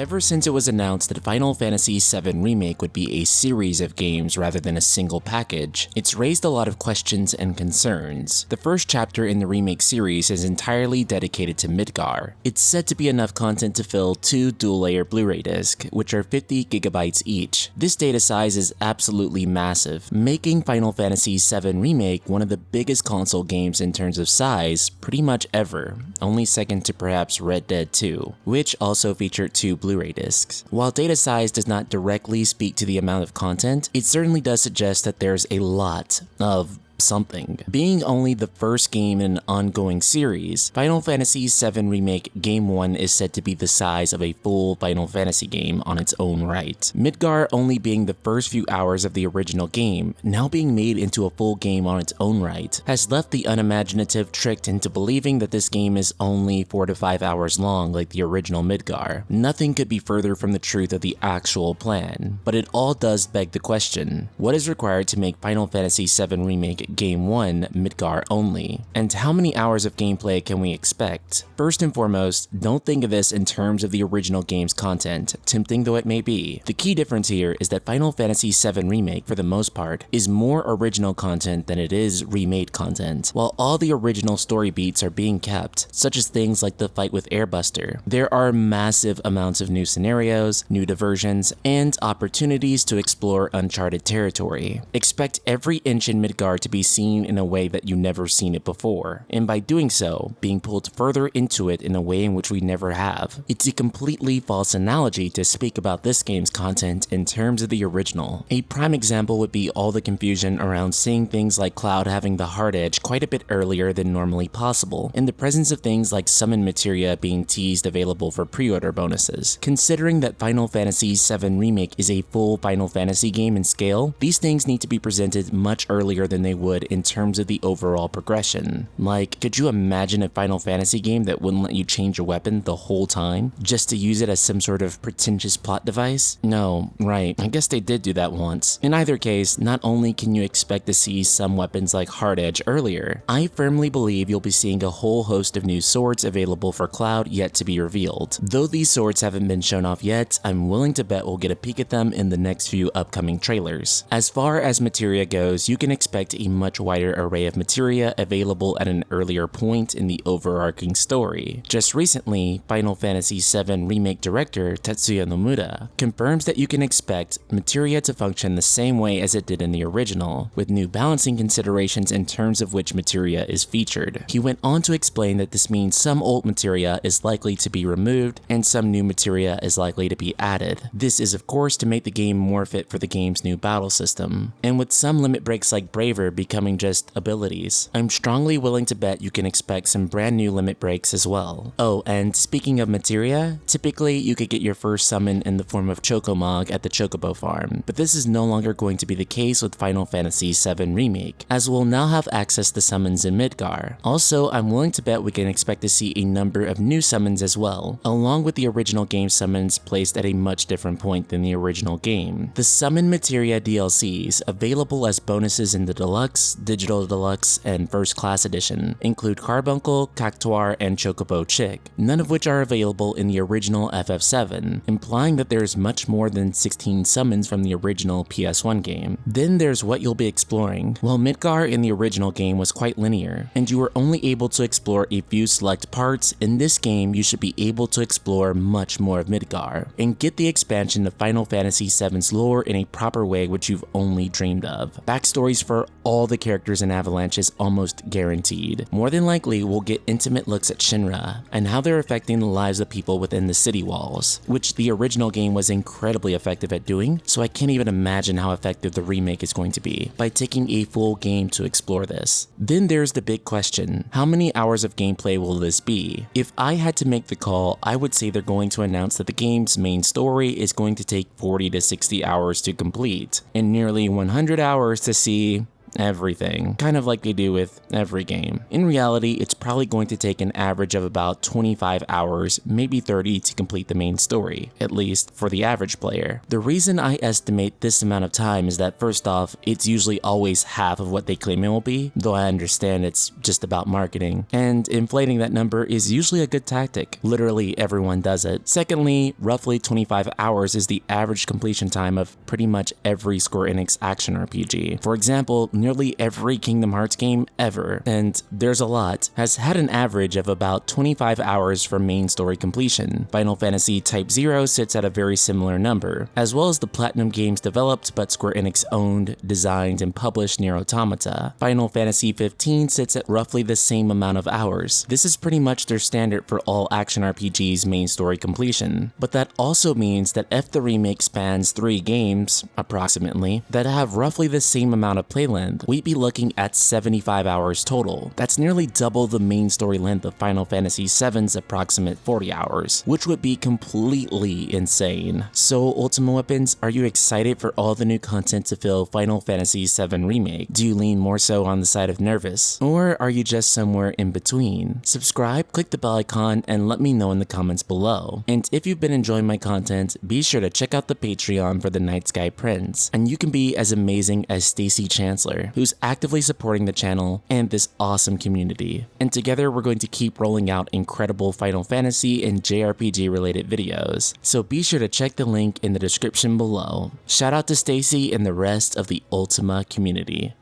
Ever since it was announced that Final Fantasy VII Remake would be a series of games rather than a single package, it's raised a lot of questions and concerns. The first chapter in the Remake series is entirely dedicated to Midgar. It's said to be enough content to fill 2 dual-layer Blu-ray discs, which are 50 gigabytes each. This data size is absolutely massive, making Final Fantasy VII Remake one of the biggest console games in terms of size pretty much ever, only second to perhaps Red Dead 2, which also featured 2 Blu-ray discs. While data size does not directly speak to the amount of content, it certainly does suggest that there's a lot of something. Being only the first game in an ongoing series, Final Fantasy VII Remake Game 1 is said to be the size of a full Final Fantasy game on its own right. Midgar only being the first few hours of the original game, now being made into a full game on its own right, has left the unimaginative tricked into believing that this game is only 4 to 5 hours long like the original Midgar. Nothing could be further from the truth of the actual plan, but it all does beg the question, what is required to make Final Fantasy VII Remake Game 1 Midgar only? And how many hours of gameplay can we expect? First and foremost, don't think of this in terms of the original game's content, tempting though it may be. The key difference here is that Final Fantasy VII Remake, for the most part, is more original content than it is remade content. While all the original story beats are being kept, such as things like the fight with Airbuster, there are massive amounts of new scenarios, new diversions, and opportunities to explore uncharted territory. Expect every inch in Midgar to be seen in a way that you never seen it before, and by doing so, being pulled further into it in a way in which we never have. It's a completely false analogy to speak about this game's content in terms of the original. A prime example would be all the confusion around seeing things like Cloud having the hard edge quite a bit earlier than normally possible, in the presence of things like Summon Materia being teased available for pre-order bonuses. Considering that Final Fantasy VII Remake is a full Final Fantasy game in scale, these things need to be presented much earlier than they would in terms of the overall progression. Like, could you imagine a Final Fantasy game that wouldn't let you change a weapon the whole time, just to use it as some sort of pretentious plot device? No, right, I guess they did do that once. In either case, not only can you expect to see some weapons like Hard Edge earlier, I firmly believe you'll be seeing a whole host of new swords available for Cloud yet to be revealed. Though these swords haven't been shown off yet, I'm willing to bet we'll get a peek at them in the next few upcoming trailers. As far as Materia goes, you can expect a much wider array of materia available at an earlier point in the overarching story. Just recently, Final Fantasy VII Remake director Tetsuya Nomura confirms that you can expect materia to function the same way as it did in the original, with new balancing considerations in terms of which materia is featured. He went on to explain that this means some old materia is likely to be removed and some new materia is likely to be added. This is of course to make the game more fit for the game's new battle system, and with some limit breaks like Braver becoming just abilities, I'm strongly willing to bet you can expect some brand new limit breaks as well. Oh, and speaking of materia, typically you could get your first summon in the form of Chocomog at the Chocobo farm, but this is no longer going to be the case with Final Fantasy VII Remake, as we'll now have access to summons in Midgar. Also, I'm willing to bet we can expect to see a number of new summons as well, along with the original game summons placed at a much different point than the original game. The Summon Materia DLCs, available as bonuses in the Deluxe, Digital Deluxe, and First Class Edition, include Carbuncle, Cactuar, and Chocobo Chick, none of which are available in the original FF7, implying that there's much more than 16 summons from the original PS1 game. Then there's what you'll be exploring. While Midgar in the original game was quite linear, and you were only able to explore a few select parts, in this game you should be able to explore much more of Midgar, and get the expansion of Final Fantasy VII's lore in a proper way which you've only dreamed of. Backstories for all the characters in Avalanche is almost guaranteed. More than likely, we'll get intimate looks at Shinra, and how they're affecting the lives of people within the city walls, which the original game was incredibly effective at doing, so I can't even imagine how effective the remake is going to be by taking a full game to explore this. Then there's the big question, how many hours of gameplay will this be? If I had to make the call, I would say they're going to announce that the game's main story is going to take 40 to 60 hours to complete, and nearly 100 hours to see everything, kind of like they do with every game. In reality, it's probably going to take an average of about 25 hours, maybe 30 to complete the main story, at least for the average player. The reason I estimate this amount of time is that first off, it's usually always half of what they claim it will be, though I understand it's just about marketing, and inflating that number is usually a good tactic. Literally everyone does it. Secondly, roughly 25 hours is the average completion time of pretty much every Square Enix action RPG. For example, nearly every Kingdom Hearts game ever, and there's a lot, has had an average of about 25 hours for main story completion. Final Fantasy Type 0 sits at a very similar number, as well as the Platinum games developed but Square Enix owned, designed, and published Nier Automata. Final Fantasy 15 sits at roughly the same amount of hours. This is pretty much their standard for all action RPGs main story completion, but that also means that if the remake spans 3 games, approximately, that have roughly the same amount of play length, we'd be looking at 75 hours total. That's nearly double the main story length of Final Fantasy VII's approximate 40 hours, which would be completely insane. So Ultima Weapons, are you excited for all the new content to fill Final Fantasy VII Remake? Do you lean more so on the side of nervous? Or are you just somewhere in between? Subscribe, click the bell icon, and let me know in the comments below. And if you've been enjoying my content, be sure to check out the Patreon for the Night Sky Prince, and you can be as amazing as Stacy Chancellor, who's actively supporting the channel and this awesome community. And together we're going to keep rolling out incredible Final Fantasy and JRPG related videos, so be sure to check the link in the description below. Shout out to Stacy and the rest of the Ultima community.